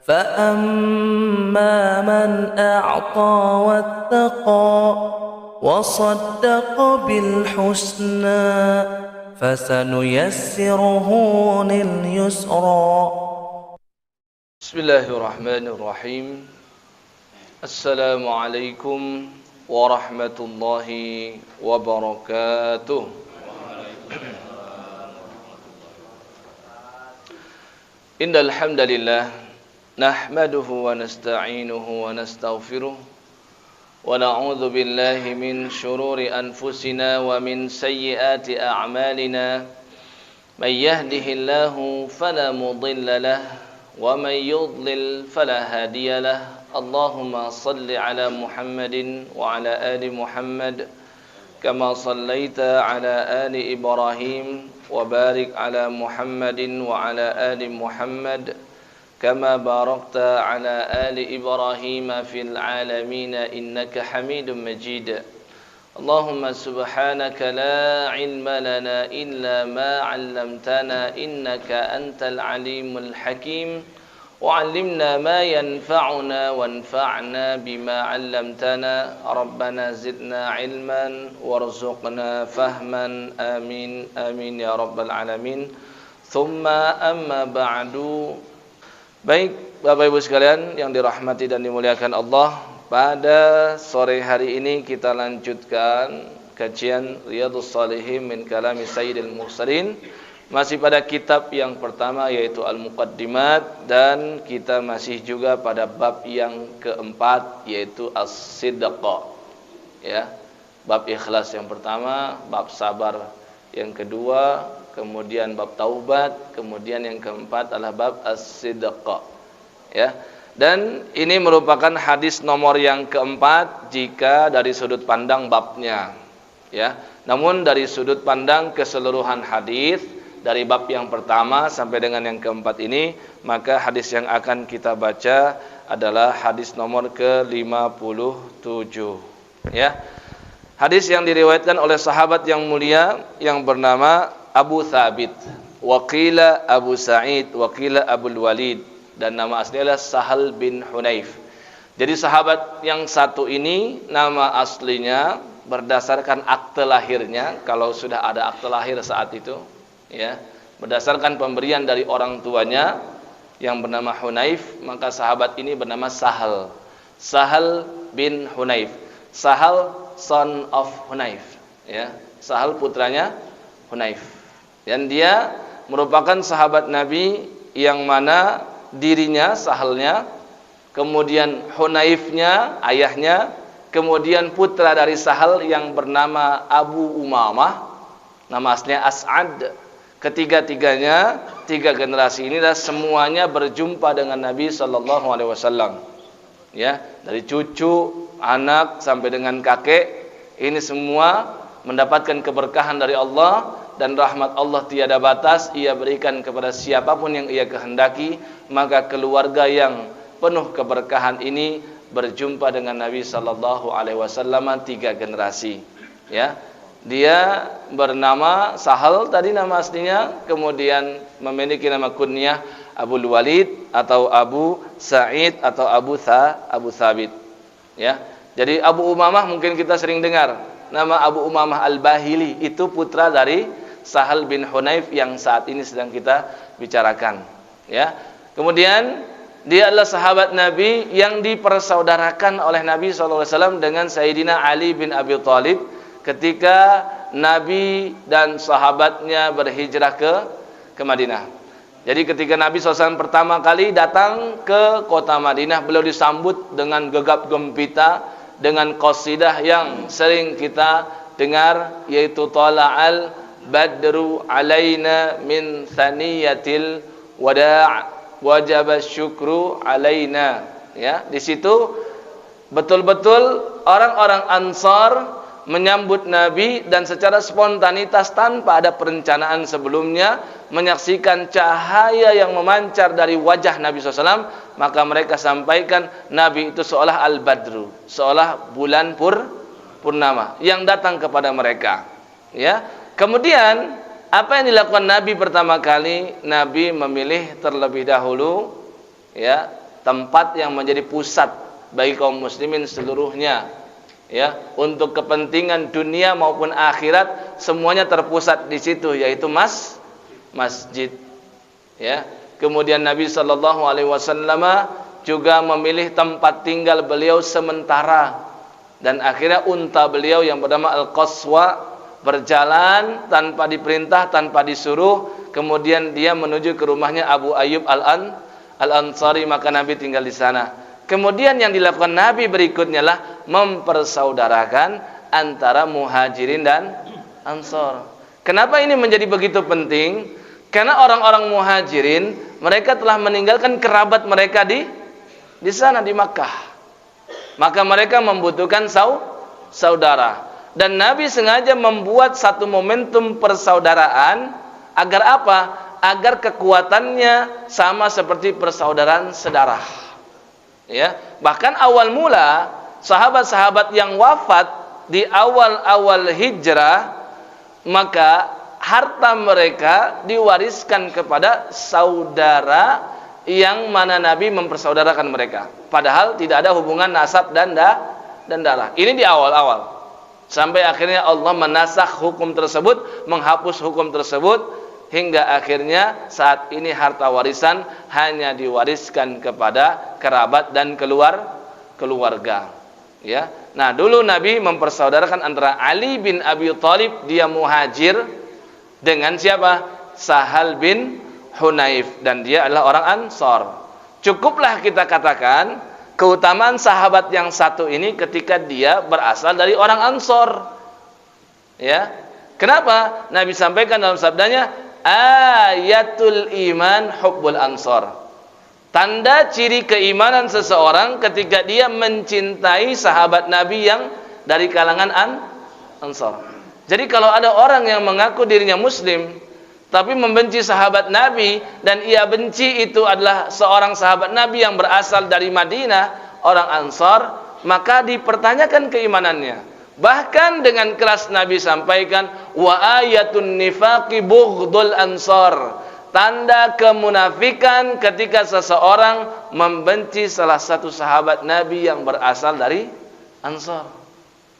فأما من أعطى واتقى وصدق بالحسنى فسنيسره لليسرى. بسم الله الرحمن الرحيم. السلام عليكم ورحمة الله وبركاته. إن الحمد لله نحمده ونستعينه ونستغفره ونعوذ بالله من شرور أنفسنا ومن سيئات أعمالنا. من يهده الله فلا مضل له ومن يضلل فلا هادي له. اللهم صل على محمد وعلى آل محمد كما صليت على آل إبراهيم وبارك على محمد وعلى آل محمد كما باركت على آل إبراهيم في العالمين إنك حميد مجيد. اللهم سبحانك لا علم لنا إلا ما علمتنا إنك أنت العليم الحكيم. وعلمنا ما ينفعنا وانفعنا بما علمتنا. ربنا زدنا علما وارزقنا فهما آمين آمين يا رب العالمين. ثم أما بعد. Baik Bapak Ibu sekalian yang dirahmati dan dimuliakan Allah, pada sore hari ini kita lanjutkan kajian Riyadhus Shalihin min kalami Sayyidil Mursalin. Masih pada kitab yang pertama yaitu Al-Muqaddimat, dan kita masih juga pada bab yang keempat yaitu As-Sidqa. Ya, bab ikhlas yang pertama, bab sabar yang kedua, kemudian bab taubat, kemudian yang keempat adalah bab As-Sidqa. Ya. Dan ini merupakan hadis nomor yang keempat jika dari sudut pandang babnya. Ya. Namun dari sudut pandang keseluruhan hadis dari bab yang pertama sampai dengan yang keempat ini, maka hadis yang akan kita baca adalah hadis nomor ke-57. Ya. Hadis yang diriwayatkan oleh sahabat yang mulia yang bernama Abu Thabit, waqila Abu Sa'id, waqila Abul Walid, dan nama aslinya adalah Sahal bin Hunayf. Jadi sahabat yang satu ini nama aslinya berdasarkan akte lahirnya, kalau sudah ada akte lahir saat itu, ya, berdasarkan pemberian dari orang tuanya yang bernama Hunayf, maka sahabat ini bernama Sahal. Sahal bin Hunayf. Sahal son of Hunayf, ya. Sahal putranya Hunayf. Dan dia merupakan sahabat Nabi yang mana dirinya, Sahalnya, kemudian Hunayfnya, ayahnya, kemudian putra dari Sahal yang bernama Abu Umamah, nama aslinya As'ad. Ketiga-tiganya, tiga generasi ini adalah semuanya berjumpa dengan Nabi sallallahu alaihi wasallam. Ya, dari cucu, anak sampai dengan kakek, ini semua mendapatkan keberkahan dari Allah, dan rahmat Allah tiada batas, ia berikan kepada siapapun yang ia kehendaki. Maka keluarga yang penuh keberkahan ini berjumpa dengan Nabi sallallahu alaihi wasallam tiga generasi. Ya. Dia bernama Sahal tadi nama aslinya, kemudian memiliki nama kunyah Abul Walid atau Abu Sa'id atau Abu Thabit. Ya. Jadi Abu Umamah mungkin kita sering dengar. Nama Abu Umamah Al-Bahili itu putra dari Sahal bin Hunayf yang saat ini sedang kita bicarakan. Ya. Kemudian dia adalah sahabat Nabi yang dipersaudarakan oleh Nabi SAW dengan Sayyidina Ali bin Abi Thalib ketika Nabi dan sahabatnya berhijrah ke Madinah. Jadi ketika Nabi SAW pertama kali datang ke kota Madinah, beliau disambut dengan gegap gempita dengan qasidah yang sering kita dengar, yaitu Tala'al Badru alaina min thaniyatil wada' wajaba syukru alaina. Ya, di situ betul-betul orang-orang Ansar menyambut Nabi dan secara spontanitas tanpa ada perencanaan sebelumnya menyaksikan cahaya yang memancar dari wajah Nabi SAW, maka mereka sampaikan Nabi itu seolah al-badru, seolah bulan purnama yang datang kepada mereka. Ya, kemudian apa yang dilakukan Nabi pertama kali? Nabi memilih terlebih dahulu, ya, tempat yang menjadi pusat bagi kaum muslimin seluruhnya, ya, untuk kepentingan dunia maupun akhirat semuanya terpusat di situ, yaitu masjid, ya. Kemudian Nabi sallallahu alaihi wasallam juga memilih tempat tinggal beliau sementara, dan akhirnya unta beliau yang bernama Al-Qaswa berjalan tanpa diperintah, tanpa disuruh, kemudian dia menuju ke rumahnya Abu Ayyub Al-Ansari, maka Nabi tinggal di sana. Kemudian yang dilakukan Nabi berikutnya lah mempersaudarakan antara Muhajirin dan Ansor. Kenapa ini menjadi begitu penting? Karena orang-orang Muhajirin mereka telah meninggalkan kerabat mereka di sana di Makkah. Maka mereka membutuhkan saudara. Dan Nabi sengaja membuat satu momentum persaudaraan agar apa? Agar kekuatannya sama seperti persaudaraan sedarah. Ya, bahkan awal mula sahabat-sahabat yang wafat di awal-awal hijrah, maka harta mereka diwariskan kepada saudara yang mana Nabi mempersaudarakan mereka, padahal tidak ada hubungan nasab dan darah. Ini di awal-awal, sampai akhirnya Allah menasakh hukum tersebut, menghapus hukum tersebut, hingga akhirnya saat ini harta warisan hanya diwariskan kepada kerabat dan keluarga. Ya. Nah, dulu Nabi mempersaudarakan antara Ali bin Abi Thalib, dia muhajir, dengan siapa? Sahal bin Hunayf, dan dia adalah orang Ansor. Cukuplah kita katakan keutamaan sahabat yang satu ini ketika dia berasal dari orang Ansor. Ya. Kenapa? Nabi sampaikan dalam sabdanya, ayatul iman hubbul ansor. Tanda ciri keimanan seseorang ketika dia mencintai sahabat Nabi yang dari kalangan Ansor. Jadi kalau ada orang yang mengaku dirinya muslim tapi membenci sahabat Nabi, dan ia benci itu adalah seorang sahabat Nabi yang berasal dari Madinah, orang Ansor, maka dipertanyakan keimanannya. Bahkan dengan keras Nabi sampaikan, wa ayatun nifaqi bughdul ansor. Tanda kemunafikan ketika seseorang membenci salah satu sahabat Nabi yang berasal dari Ansor.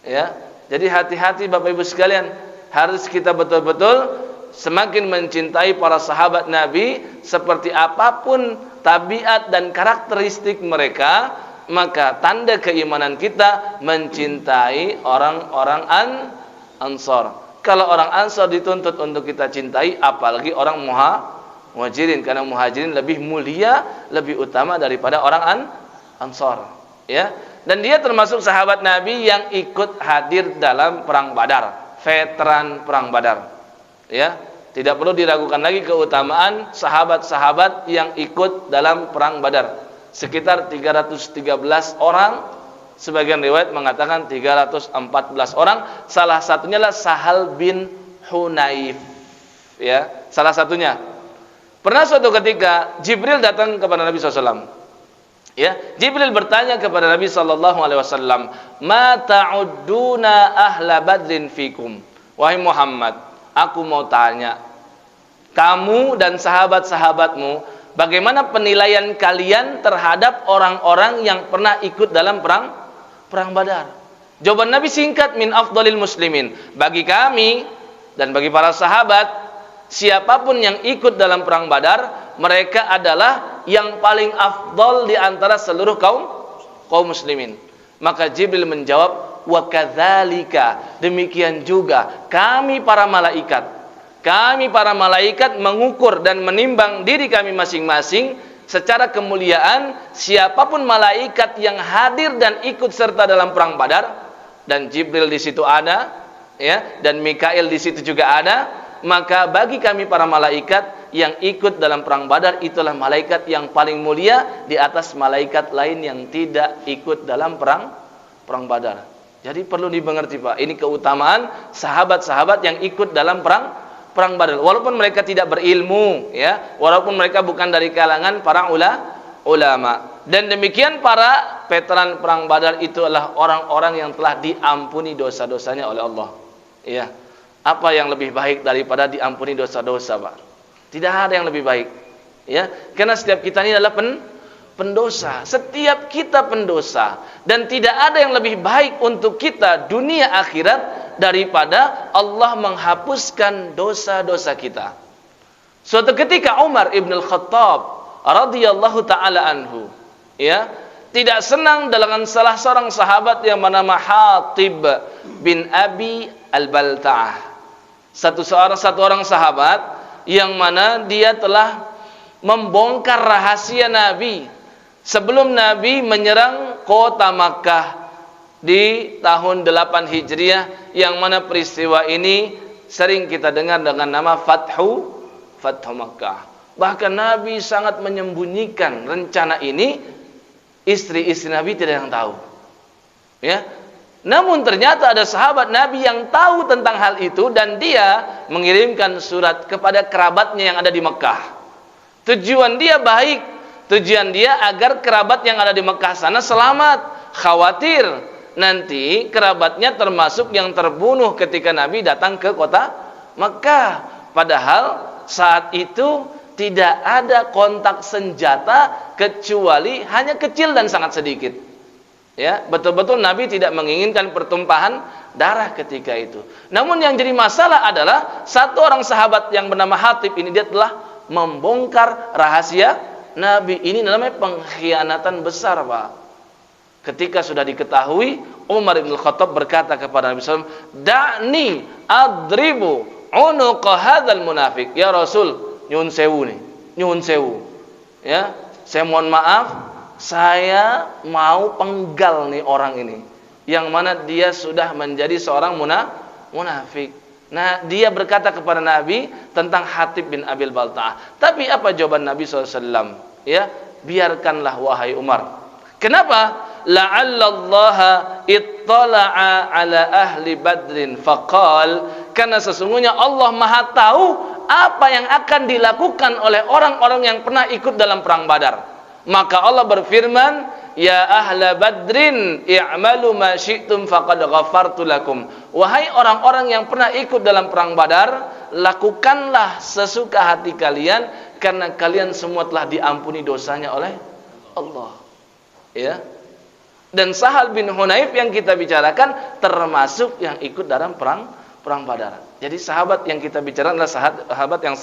Ya. Jadi hati-hati Bapak Ibu sekalian, harus kita betul-betul semakin mencintai para sahabat Nabi, seperti apapun tabiat dan karakteristik mereka, maka tanda keimanan kita mencintai orang-orang Ansor. Kalau orang Ansor dituntut untuk kita cintai, apalagi orang Muhajirin, karena Muhajirin lebih mulia, lebih utama daripada orang Ansor. Ya. Dan dia termasuk sahabat Nabi yang ikut hadir dalam perang Badar, veteran perang Badar. Ya. Tidak perlu diragukan lagi keutamaan sahabat-sahabat yang ikut dalam perang Badar. Sekitar 313 orang, sebagian riwayat mengatakan 314 orang. Salah satunya adalah Sahal bin Hunayf, ya, salah satunya. Pernah suatu ketika Jibril datang kepada Nabi SAW. Ya, Jibril bertanya kepada Nabi SAW, "Ma ta'udduna ahla badrin fikum?" Wahai Muhammad, aku mau tanya, kamu dan sahabat-sahabatmu, bagaimana penilaian kalian terhadap orang-orang yang pernah ikut dalam perang Badar? Jawaban Nabi singkat, min afdalil muslimin. Bagi kami dan bagi para sahabat, siapapun yang ikut dalam perang Badar, mereka adalah yang paling afdal di antara seluruh kaum muslimin. Maka Jibril menjawab, wa kadzalika, demikian juga kami para malaikat. Kami para malaikat mengukur dan menimbang diri kami masing-masing secara kemuliaan. Siapapun malaikat yang hadir dan ikut serta dalam perang Badar, dan Jibril di situ ada, ya, dan Mikail di situ juga ada, maka bagi kami para malaikat yang ikut dalam perang Badar, itulah malaikat yang paling mulia di atas malaikat lain yang tidak ikut dalam perang Badar. Jadi perlu dimengerti Pak, ini keutamaan sahabat-sahabat yang ikut dalam perang Badar. Walaupun mereka tidak berilmu, ya, walaupun mereka bukan dari kalangan para ulama. Dan demikian para veteran perang Badar itu adalah orang-orang yang telah diampuni dosa-dosanya oleh Allah. Ya. Apa yang lebih baik daripada diampuni dosa-dosa, Pak? Tidak ada yang lebih baik. Ya, karena setiap kita ini adalah pendosa. Setiap kita pendosa, dan tidak ada yang lebih baik untuk kita dunia akhirat daripada Allah menghapuskan dosa-dosa kita. Suatu ketika Umar ibn al-Khattab radhiyallahu taala anhu, ya, tidak senang dengan salah seorang sahabat yang bernama Hatib bin Abi al-Balta'ah. Satu orang sahabat yang mana dia telah membongkar rahasia Nabi sebelum Nabi menyerang kota Makkah di tahun 8 Hijriah, yang mana peristiwa ini sering kita dengar dengan nama Fathu Makkah. Bahkan Nabi sangat menyembunyikan rencana ini, istri-istri Nabi tidak yang tahu. Ya. Namun ternyata ada sahabat Nabi yang tahu tentang hal itu, dan dia mengirimkan surat kepada kerabatnya yang ada di Mekah. Tujuan dia baik, tujuan dia agar kerabat yang ada di Mekah sana selamat. Khawatir nanti kerabatnya termasuk yang terbunuh ketika Nabi datang ke kota Mekah. Padahal saat itu tidak ada kontak senjata kecuali hanya kecil dan sangat sedikit. Ya, betul-betul Nabi tidak menginginkan pertumpahan darah ketika itu. Namun yang jadi masalah adalah satu orang sahabat yang bernama Hatib ini, dia telah membongkar rahasia Nabi. Ini namanya pengkhianatan besar, Pak. Ketika sudah diketahui, Umar bin Khattab berkata kepada Nabi SAW, "Da'ni adribu unuqa hadzal munafik." Ya Rasul, nyun sewu nih, nyun sewu. Ya, saya mohon maaf, saya mau penggal nih orang ini, yang mana dia sudah menjadi seorang munafik. Nah, dia berkata kepada Nabi tentang Hatib bin Abil Balta'ah. Tapi apa jawaban Nabi SAW? Ya, biarkanlah wahai Umar. Kenapa? La'allallaha ittala'a ala ahli badrin faqal, karena sesungguhnya Allah Maha tahu apa yang akan dilakukan oleh orang-orang yang pernah ikut dalam perang Badar. Maka Allah berfirman, ya ahla badrin i'malu ma syi'tum faqad ghafartu lakum. Wahai orang-orang yang pernah ikut dalam perang Badar, lakukanlah sesuka hati kalian, karena kalian semua telah diampuni dosanya oleh Allah. Ya. Dan Sahal bin Hunayf yang kita bicarakan termasuk yang ikut dalam perang Badar. Jadi sahabat yang kita bicarakan adalah sahabat yang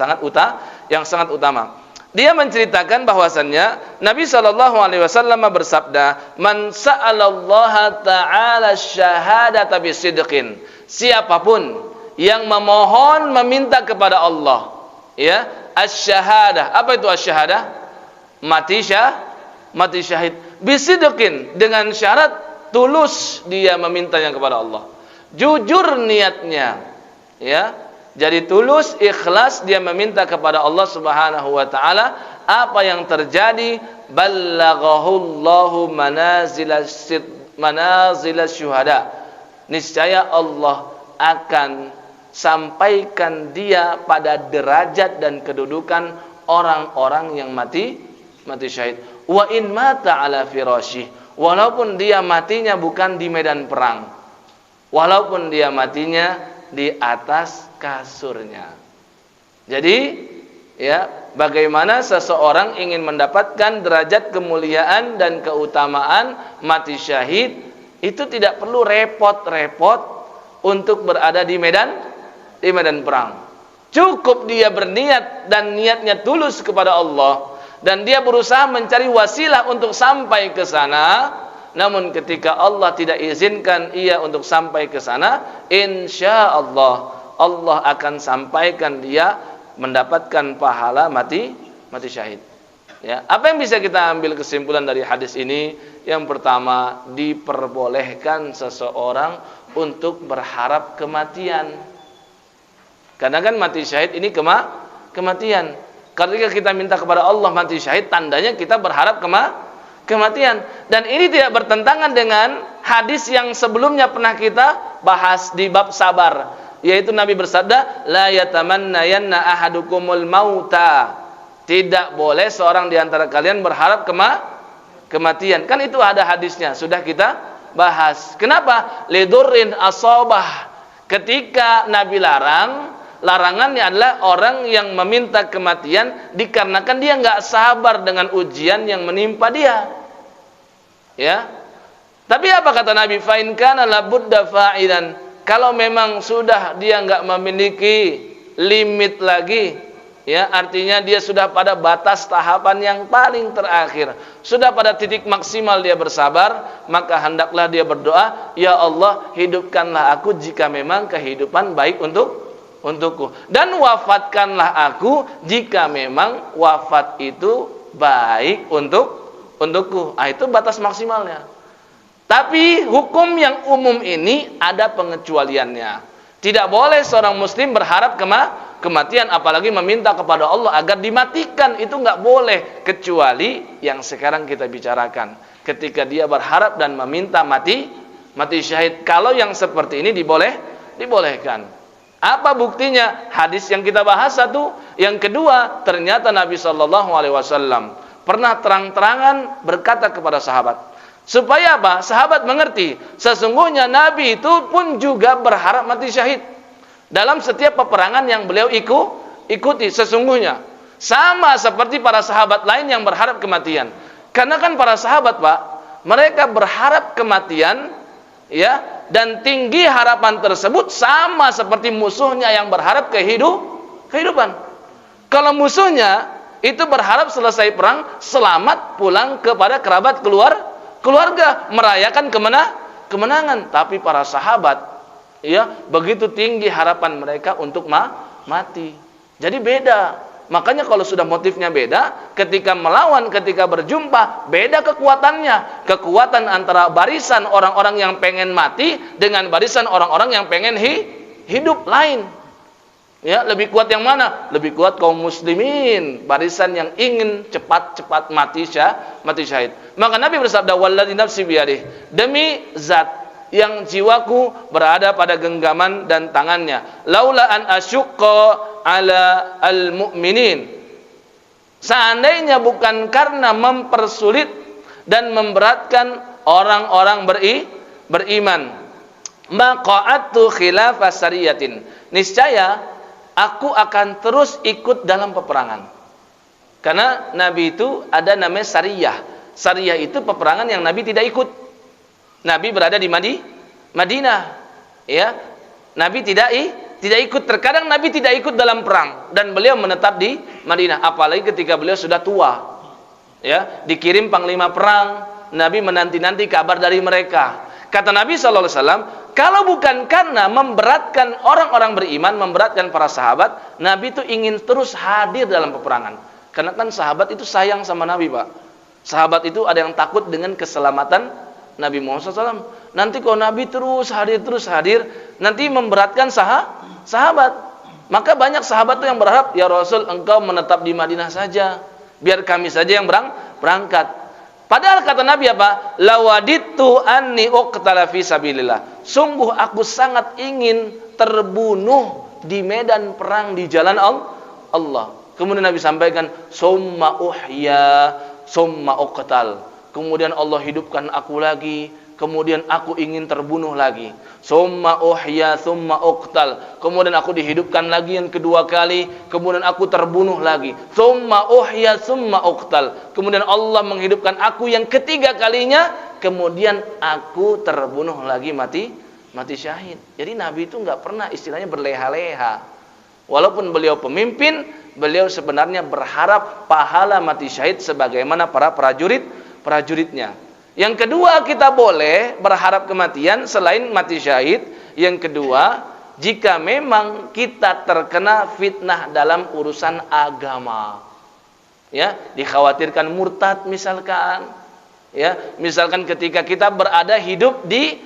sangat utama. Dia menceritakan bahwasannya Nabi SAW bersabda, "Man sa'alallaha ta'ala syahadata bisidqin." Siapapun yang memohon meminta kepada Allah, ya, asy-syahadah. Apa itu asy-syahadah? Mati syahid. Bisidqin, dengan syarat tulus dia memintanya kepada Allah. Jujur niatnya, ya. Jadi tulus, ikhlas dia meminta kepada Allah Subhanahu wa taala. Apa yang terjadi? Ballaghahullahu manazilas syuhada. Niscaya Allah akan sampaikan dia pada derajat dan kedudukan orang-orang yang mati syahid. Wa in mata ala firasyih, walaupun dia matinya bukan di medan perang, walaupun dia matinya di atas kasurnya. Jadi, ya, bagaimana seseorang ingin mendapatkan derajat kemuliaan dan keutamaan mati syahid, itu tidak perlu repot-repot untuk berada di medan perang. Cukup dia berniat dan niatnya tulus kepada Allah, dan dia berusaha mencari wasilah untuk sampai ke sana. Namun ketika Allah tidak izinkan ia untuk sampai ke sana, insya Allah akan sampaikan dia mendapatkan pahala mati syahid. Ya, apa yang bisa kita ambil kesimpulan dari hadis ini? Yang pertama, diperbolehkan seseorang untuk berharap kematian. Karena kan mati syahid ini kematian. Ketika kita minta kepada Allah mati syahid, tandanya kita berharap kematian. Dan ini tidak bertentangan dengan hadis yang sebelumnya pernah kita bahas di bab sabar, yaitu Nabi bersabda, la yatamannayanna ahadukumul mauta. Tidak boleh seorang di antara kalian berharap kematian. Kan itu ada hadisnya, sudah kita bahas. Kenapa? Lidurrin asabah. Ketika Nabi larang Larangannya adalah orang yang meminta kematian dikarenakan dia nggak sabar dengan ujian yang menimpa dia. Ya. Tapi apa kata Nabi? Fa in kana la budda fa'ilan. Kalau memang sudah dia nggak memiliki limit lagi, ya, artinya dia sudah pada batas tahapan yang paling terakhir, sudah pada titik maksimal dia bersabar, maka hendaklah dia berdoa, ya Allah, hidupkanlah aku jika memang kehidupan baik untukku, dan wafatkanlah aku jika memang wafat itu baik untukku. Itu batas maksimalnya. Tapi hukum yang umum ini ada pengecualiannya. Tidak boleh seorang muslim berharap kematian, apalagi meminta kepada Allah agar dimatikan. Itu nggak boleh, kecuali yang sekarang kita bicarakan. Ketika dia berharap dan meminta mati syahid. Kalau yang seperti ini dibolehkan. Apa buktinya? Hadis yang kita bahas satu. Yang kedua, ternyata Nabi SAW pernah terang-terangan berkata kepada sahabat. Supaya apa? Sahabat mengerti, sesungguhnya Nabi itu pun juga berharap mati syahid dalam setiap peperangan yang beliau ikuti. Sesungguhnya sama seperti para sahabat lain yang berharap kematian. Karena kan para sahabat, Pak, mereka berharap kematian, ya, dan tinggi harapan tersebut sama seperti musuhnya yang berharap kehidupan. Kalau musuhnya itu berharap selesai perang, selamat pulang kepada kerabat keluarga, merayakan kemenangan. Tapi para sahabat, ya, begitu tinggi harapan mereka untuk mati. Jadi beda. Makanya kalau sudah motifnya beda, ketika melawan, ketika berjumpa, beda kekuatannya. Kekuatan antara barisan orang-orang yang pengen mati dengan barisan orang-orang yang pengen hidup lain. Ya, lebih kuat yang mana? Lebih kuat kaum muslimin, barisan yang ingin cepat-cepat mati syahid. Maka Nabi bersabda, walladzi nafsi biyadihi, demi zat yang jiwaku berada pada genggaman dan tangannya, laula an asyqa ala almu'minin, seandainya bukan karena mempersulit dan memberatkan orang-orang beriman, maqa'atu khilafa sariyatin, niscaya aku akan terus ikut dalam peperangan. Karena Nabi itu ada namanya sariyah. Sariyah itu peperangan yang Nabi tidak ikut. Nabi berada di Madinah, ya. Nabi tidak ikut. Terkadang Nabi tidak ikut dalam perang dan beliau menetap di Madinah. Apalagi ketika beliau sudah tua, ya, dikirim panglima perang, Nabi menanti-nanti kabar dari mereka. Kata Nabi SAW, kalau bukan karena memberatkan orang-orang beriman, memberatkan para sahabat, Nabi itu ingin terus hadir dalam peperangan. Karena kan sahabat itu sayang sama Nabi, Pak. Sahabat itu ada yang takut dengan keselamatan Nabi Muhammad SAW. Nanti kalau Nabi terus hadir, nanti memberatkan sahabat. Maka banyak sahabat itu yang berharap, ya Rasul, engkau menetap di Madinah saja, biar kami saja yang berangkat. Padahal kata Nabi apa? Lawaditu anni uqtala fi sabilillah. Sungguh aku sangat ingin terbunuh di medan perang di jalan Allah. Kemudian Nabi sampaikan, summa uhya, summa uqtal. Kemudian Allah hidupkan aku lagi, kemudian aku ingin terbunuh lagi. Summa uhya, summa uqtal. Kemudian aku dihidupkan lagi yang kedua kali, kemudian aku terbunuh lagi. Summa uhya, summa uqtal. Kemudian Allah menghidupkan aku yang ketiga kalinya, kemudian aku terbunuh lagi, mati syahid. Jadi Nabi itu nggak pernah istilahnya berleha-leha. Walaupun beliau pemimpin, beliau sebenarnya berharap pahala mati syahid sebagaimana para prajuritnya. Yang kedua, kita boleh berharap kematian selain mati syahid. Yang kedua, jika memang kita terkena fitnah dalam urusan agama, ya, dikhawatirkan murtad misalkan, ya, misalkan ketika kita berada hidup di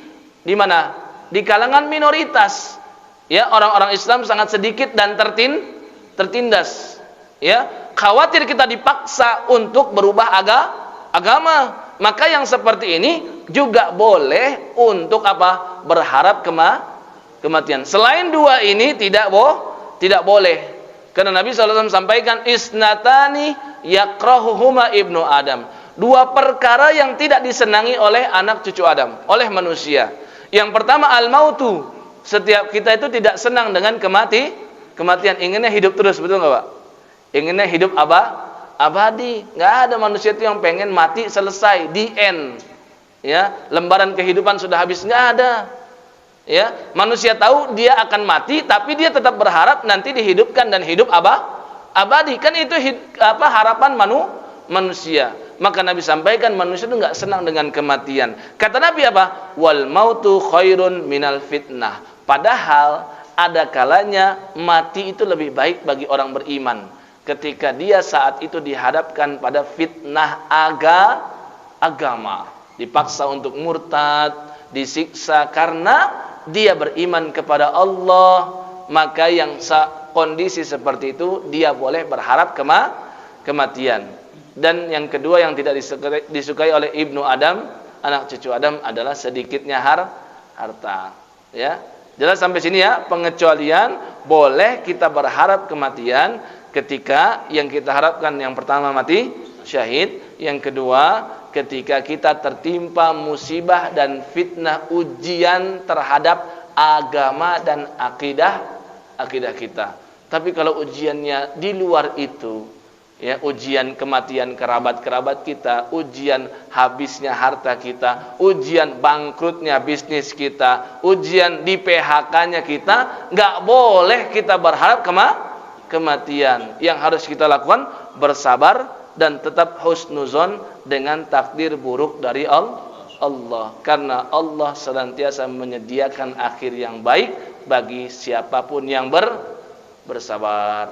mana? Di kalangan minoritas, ya, orang-orang Islam sangat sedikit dan tertindas, ya, khawatir kita dipaksa untuk berubah agama. Maka yang seperti ini juga boleh untuk apa? Berharap kematian. Selain dua ini tidak boleh. Karena Nabi SAW sampaikan, isnatani yakrahuhuma ibnu Adam. Dua perkara yang tidak disenangi oleh anak cucu Adam, oleh manusia. Yang pertama al-mautu. Setiap kita itu tidak senang dengan kematian, inginnya hidup terus, betul nggak Pak? Inginnya hidup abadi. Nggak ada manusia itu yang pengen mati selesai, the end. Ya, lembaran kehidupan sudah habis, nggak ada. Ya, manusia tahu dia akan mati, tapi dia tetap berharap nanti dihidupkan dan hidup abadi. Kan itu harapan manusia. Maka Nabi sampaikan manusia itu nggak senang dengan kematian. Kata Nabi apa? Wal mautu khairun minal fitnah. Padahal ada kalanya mati itu lebih baik bagi orang beriman. Ketika dia saat itu dihadapkan pada fitnah agama, dipaksa untuk murtad, disiksa karena dia beriman kepada Allah, maka yang kondisi seperti itu dia boleh berharap kematian. Dan yang kedua yang tidak disukai oleh Ibnu Adam, anak cucu Adam, adalah sedikitnya harta. Ya, jelas sampai sini ya. Pengecualian boleh kita berharap kematian ketika yang kita harapkan yang pertama mati syahid, yang kedua ketika kita tertimpa musibah dan fitnah ujian terhadap agama dan akidah kita. Tapi kalau ujiannya di luar itu, ya, ujian kematian kerabat kita, ujian habisnya harta kita, ujian bangkrutnya bisnis kita, ujian di PHK-nya kita, nggak boleh kita berharap kematian. Yang harus kita lakukan bersabar dan tetap husnuzon dengan takdir buruk dari Allah. Karena Allah senantiasa menyediakan akhir yang baik bagi siapapun yang bersabar.